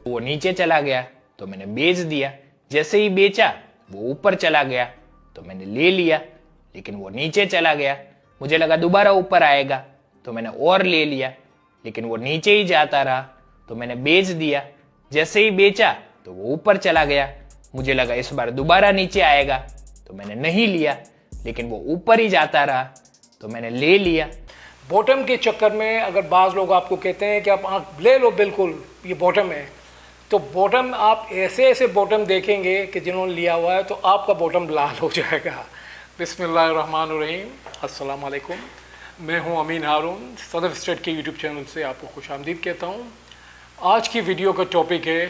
वो नीचे चला गया तो मैंने बेच दिया। जैसे ही बेचा वो ऊपर चला गया तो मैंने ले लिया, लेकिन वो नीचे चला गया। मुझे लगा दोबारा ऊपर आएगा तो मैंने और ले लिया, लेकिन वो नीचे ही जाता रहा तो मैंने बेच दिया। जैसे ही बेचा तो वो ऊपर चला गया। मुझे लगा इस बार दोबारा नीचे आएगा तो मैंने नहीं लिया, लेकिन वो ऊपर ही जाता रहा तो मैंने ले लिया। बॉटम के चक्कर में अगर बाज़ लोग आपको कहते हैं कि आप आँख ले लो, बिल्कुल ये बॉटम है, तो बॉटम आप ऐसे ऐसे बॉटम देखेंगे कि जिन्होंने लिया हुआ है तो आपका बॉटम लाल हो जाएगा। बिस्मिल्लाहिर्रहमानिर्रहीम, अस्सलाम वालेकुम। मैं हूं अमीन हारून, सदर स्टेट के यूट्यूब चैनल से आपको खुशामदीद कहता हूं। आज की वीडियो का टॉपिक है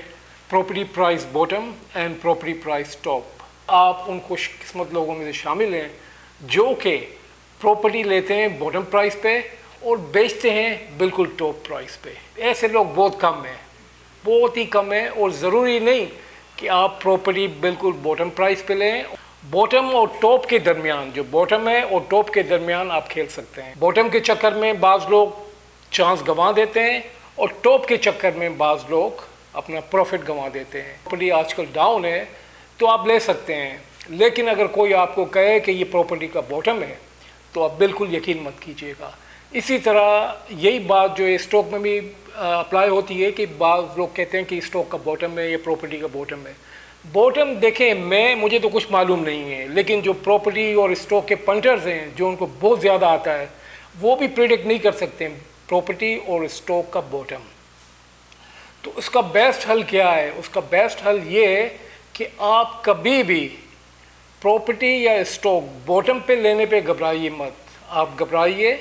property price bottom and property price top. आप उन खुशकिस्मत लोगों में से शामिल हैं जो कि प्रॉपर्टी लेते हैं बॉटम प्राइस पे और बेचते हैं बिल्कुल टॉप प्राइस पे। ऐसे लोग बहुत कम हैं, बहुत ही कम है। और ज़रूरी नहीं कि आप प्रॉपर्टी बिल्कुल बॉटम प्राइस पे लें। बॉटम और टॉप के दरमियान, जो बॉटम है और टॉप के दरमियान आप खेल सकते हैं। बॉटम के चक्कर में बाज़ लोग चांस गंवा देते हैं और टॉप के चक्कर में बाज़ लोग अपना प्रॉफिट गंवा देते हैं। प्रॉपर्टी आजकल डाउन है तो आप ले सकते हैं, लेकिन अगर कोई आपको कहे कि ये प्रॉपर्टी का बॉटम है तो आप बिल्कुल यकीन मत कीजिएगा। इसी तरह यही बात जो है स्टॉक में भी अप्लाई होती है कि बाज़ लोग कहते हैं कि स्टॉक का बॉटम है या प्रॉपर्टी का बॉटम है। बॉटम देखें, मुझे तो कुछ मालूम नहीं है, लेकिन जो प्रॉपर्टी और स्टॉक के पंटर्स हैं जो उनको बहुत ज़्यादा आता है वो भी प्रिडिक्ट नहीं कर सकते प्रॉपर्टी और स्टॉक का बॉटम। तो उसका बेस्ट हल क्या है? उसका बेस्ट हल ये है कि आप कभी भी प्रॉपर्टी या स्टॉक बॉटम पे लेने पे घबराइए मत, आप घबराइए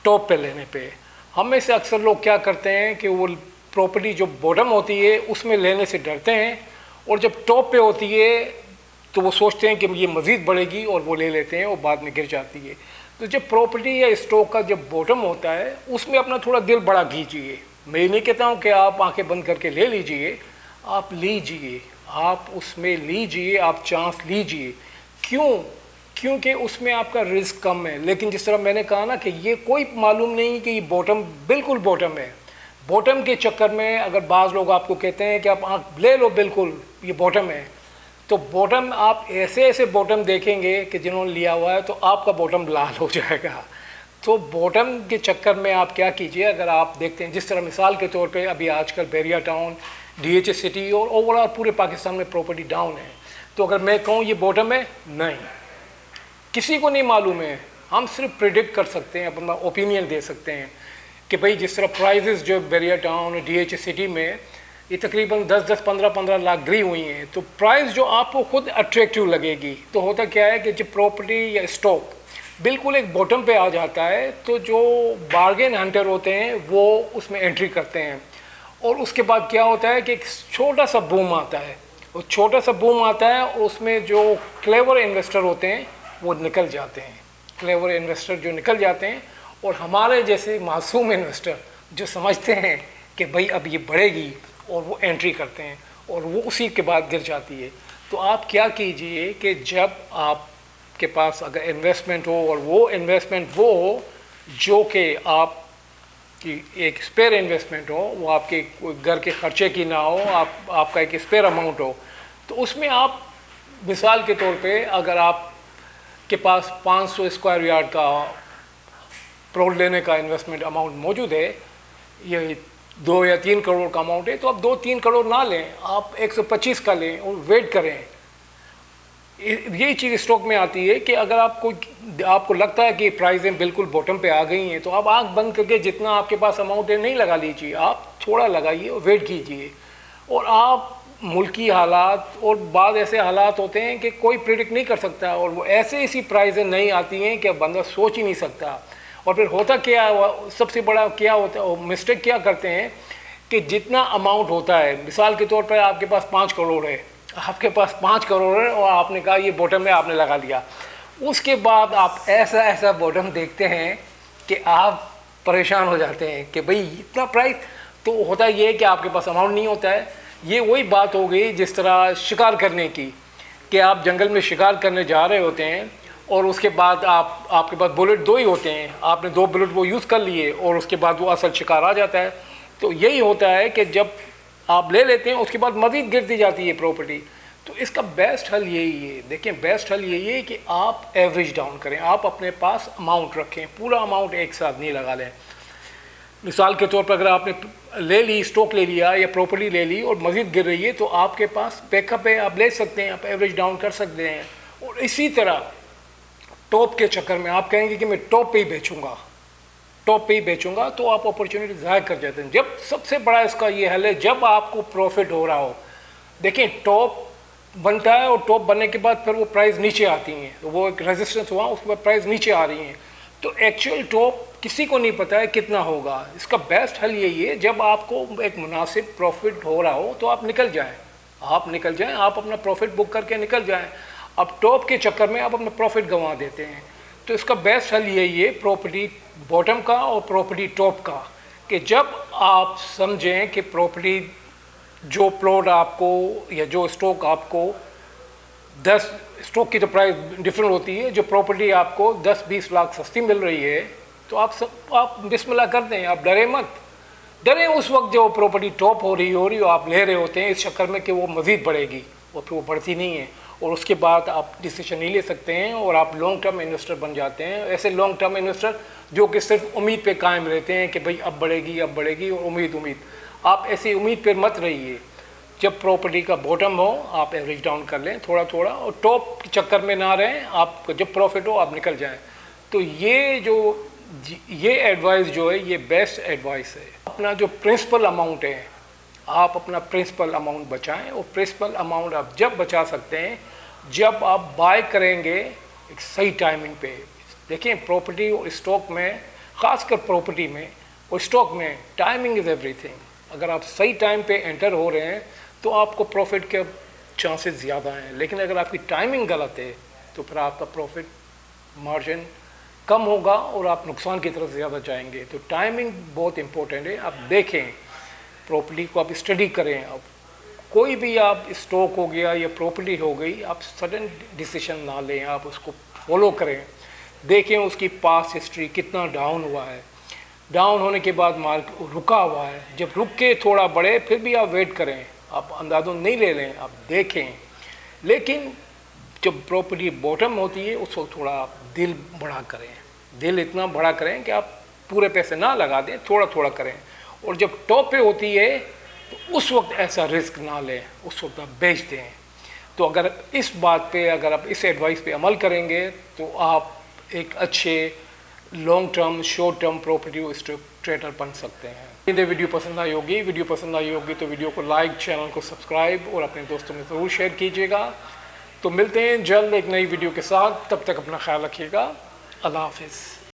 टॉप पे लेने पे। हम में से अक्सर लोग क्या करते हैं कि वो प्रॉपर्टी जो बॉटम होती है उसमें लेने से डरते हैं, और जब टॉप पे होती है तो वो सोचते हैं कि ये मज़ीद बढ़ेगी और वो ले लेते हैं और बाद में गिर जाती है। तो जब प्रॉपर्टी या स्टॉक का जब बॉटम होता है उसमें अपना थोड़ा दिल बड़ा कीजिए। मैं ये नहीं कहता हूँ कि आप आंखें बंद करके ले लीजिए, आप लीजिए, आप उसमें लीजिए, आप चांस लीजिए। क्यों? क्योंकि उसमें आपका रिस्क कम है। लेकिन जिस तरह मैंने कहा ना कि ये कोई मालूम नहीं कि ये बॉटम बिल्कुल बॉटम है। बॉटम के चक्कर में अगर बाज़ लोग आपको कहते हैं कि आप आँख ले लो, बिल्कुल ये बॉटम है, तो बॉटम आप ऐसे ऐसे बॉटम देखेंगे कि जिन्होंने लिया हुआ है तो आपका बॉटम लाल हो जाएगा। तो बॉटम के चक्कर में आप क्या कीजिए, अगर आप देखते हैं जिस तरह मिसाल के तौर पे अभी आजकल बैरिया टाउन, DHA सिटी और ओवरऑल पूरे पाकिस्तान में प्रॉपर्टी डाउन है, तो अगर मैं कहूँ ये बॉटम है, नहीं, किसी को नहीं मालूम है। हम सिर्फ प्रिडिक्ट कर सकते हैं, अपना ओपिनियन दे सकते हैं कि भाई जिस तरह प्राइजेस जो बैरिया टाउन और DHA सिटी में ये तकरीबन 10-10, 15-15 लाख गिरी हुई हैं, तो प्राइस जो आपको खुद अट्रैक्टिव लगेगी। तो होता क्या है कि जब प्रॉपर्टी या स्टॉक बिल्कुल एक बॉटम पे आ जाता है तो जो बार्गेन हंटर होते हैं वो उसमें एंट्री करते हैं, और उसके बाद क्या होता है कि एक छोटा सा बूम आता है, और छोटा सा बूम आता है और उसमें जो क्लेवर इन्वेस्टर होते हैं वो निकल जाते हैं। क्लेवर इन्वेस्टर जो निकल जाते हैं, और हमारे जैसे मासूम इन्वेस्टर जो समझते हैं कि भाई अब ये बढ़ेगी, और वो एंट्री करते हैं और वो उसी के बाद गिर जाती है। तो आप क्या कीजिए कि जब आपके पास अगर इन्वेस्टमेंट हो, और वो इन्वेस्टमेंट वो हो जो कि आप कि एक स्पेयर इन्वेस्टमेंट हो, वो आपके कोई घर के खर्चे की ना हो, आपका एक स्पेयर अमाउंट हो, तो उसमें आप मिसाल के तौर पे अगर आप के पास 500 स्क्वायर यार्ड का प्लॉट लेने का इन्वेस्टमेंट अमाउंट मौजूद है, ये 2 या 3 करोड़ का अमाउंट है, तो आप 2-3 करोड़ ना लें, आप 125 का लें और वेट करें। यही चीज़ स्टॉक में आती है कि अगर आपको लगता है कि प्राइसें बिल्कुल बॉटम पे आ गई हैं, तो आप आंख बंद करके जितना आपके पास अमाउंट है नहीं लगा लीजिए, आप थोड़ा लगाइए और वेट कीजिए। और आप मुल्की हालात और बाद ऐसे हालात होते हैं कि कोई प्रिडिक्ट नहीं कर सकता, और वो ऐसे ऐसी प्राइसें नहीं आती हैं कि बंदा सोच ही नहीं सकता। और फिर होता क्या है, सबसे बड़ा क्या होता है, मिस्टेक क्या करते हैं कि जितना अमाउंट होता है, मिसाल के तौर पर आपके पास 5 करोड़ है, आपके पास 5 करोड़ है और आपने कहा ये बॉटम में आपने लगा लिया, उसके बाद आप ऐसा ऐसा बॉटम देखते हैं कि आप परेशान हो जाते हैं कि भाई इतना प्राइस। तो होता ये है कि आपके पास अमाउंट नहीं होता है। ये वही बात हो गई जिस तरह शिकार करने की, कि आप जंगल में शिकार करने जा रहे होते हैं और उसके बाद आपके पास बुलेट 2 ही होते हैं, आपने 2 बुलेट वो यूज़ कर लिए और उसके बाद वो असल शिकार आ जाता है। तो यही होता है कि जब आप ले लेते हैं, उसके बाद मज़ीद गिरती जाती है प्रॉपर्टी। तो इसका बेस्ट हल यही है, देखें बेस्ट हल यही है कि आप एवरेज डाउन करें, आप अपने पास अमाउंट रखें, पूरा अमाउंट एक साथ नहीं लगा लें। मिसाल के तौर पर अगर आपने ले ली, स्टॉक ले लिया या प्रॉपर्टी ले ली और मज़ीद गिर रही है, तो आपके पास बैकअप है, आप ले सकते हैं, आप एवरेज डाउन कर सकते हैं। और इसी तरह टॉप के चक्कर में आप कहेंगे कि मैं टॉप पे ही बेचूंगा, टॉप पे ही बेचूंगा, तो आप अपॉर्चुनिटी ज़ाया कर जाते हैं। जब सबसे बड़ा इसका ये हल है, जब आपको प्रॉफिट हो रहा हो, देखें टॉप बनता है और टॉप बनने के बाद फिर वो प्राइस नीचे आती हैं, तो वो एक रेजिस्टेंस हुआ, उसके बाद प्राइस नीचे आ रही हैं, तो एक्चुअल टॉप किसी को नहीं पता है कितना होगा। इसका बेस्ट हल यही है, जब आपको एक मुनासिब प्रॉफिट हो रहा हो तो आप निकल जाएं, आप अपना प्रॉफिट बुक करके निकल जाएं। अब टॉप के चक्कर में आप अपना प्रॉफिट गंवा देते हैं। तो इसका बेस्ट हल यही है प्रॉपर्टी बॉटम का और प्रॉपर्टी टॉप का, कि जब आप समझें कि प्रॉपर्टी जो प्लॉट आपको या जो स्टॉक आपको 10 स्टॉक की तो प्राइस डिफरेंट होती है, जो प्रॉपर्टी आपको 10-20 लाख सस्ती मिल रही है, तो आप बिस्मिल्लाह कर दें, आप डरे मत। डरें उस वक्त जो प्रॉपर्टी टॉप हो रही हो आप ले रहे होते हैं इस चक्कर में कि वो मज़ीद बढ़ेगी, और फिर वो बढ़ती नहीं है, और उसके बाद आप डिसीजन नहीं ले सकते हैं और आप लॉन्ग टर्म इन्वेस्टर बन जाते हैं। ऐसे लॉन्ग टर्म इन्वेस्टर जो कि सिर्फ उम्मीद पे कायम रहते हैं कि भाई अब बढ़ेगी और उम्मीद। आप ऐसी उम्मीद पर मत रहिए। जब प्रॉपर्टी का बॉटम हो आप एवरेज डाउन कर लें थोड़ा थोड़ा, और टॉप के चक्कर में ना रहें, आप जब प्रॉफिट हो आप निकल जाएं। तो ये एडवाइस जो है ये बेस्ट एडवाइस है। अपना जो प्रिंसिपल अमाउंट है, आप अपना प्रिंसिपल अमाउंट बचाएं, और प्रिंसिपल अमाउंट आप जब बचा सकते हैं जब आप बाय करेंगे एक सही टाइमिंग पे। देखें प्रॉपर्टी और स्टॉक में, ख़ासकर प्रॉपर्टी में और स्टॉक में, टाइमिंग इज़ एवरीथिंग। अगर आप सही टाइम पे एंटर हो रहे हैं तो आपको प्रॉफिट के चांसेस ज़्यादा हैं, लेकिन अगर आपकी टाइमिंग गलत है तो फिर आपका प्रॉफिट मार्जिन कम होगा और आप नुकसान की तरफ ज़्यादा जाएंगे। तो टाइमिंग बहुत इंपॉर्टेंट है। आप देखें प्रॉपर्टी को, आप स्टडी करें, आप कोई भी आप स्टॉक हो गया या प्रॉपर्टी हो गई, आप सडन डिसीजन ना लें, आप उसको फॉलो करें, देखें उसकी पास्ट हिस्ट्री कितना डाउन हुआ है, डाउन होने के बाद मार्केट रुका हुआ है, जब रुक के थोड़ा बढ़े फिर भी आप वेट करें, आप अंदाज़ा नहीं ले लें, आप देखें। लेकिन जब प्रॉपर्टी बॉटम होती है उस वक्त थोड़ा आप दिल बड़ा करें, दिल इतना बड़ा करें कि आप पूरे पैसे ना लगा दें, थोड़ा थोड़ा करें। और जब टॉप पे होती है तो उस वक्त ऐसा रिस्क ना लें, उस वक्त आप बेच दें। तो अगर इस बात पे, अगर आप इस एडवाइस पे अमल करेंगे तो आप एक अच्छे long term, short term property stock trader बन सकते हैं। यदि वीडियो पसंद आई होगी तो वीडियो को लाइक, चैनल को सब्सक्राइब और अपने दोस्तों में ज़रूर शेयर कीजिएगा। तो मिलते हैं जल्द एक नई वीडियो के साथ, तब तक अपना ख्याल रखिएगा। अल्लाह हाफिज़।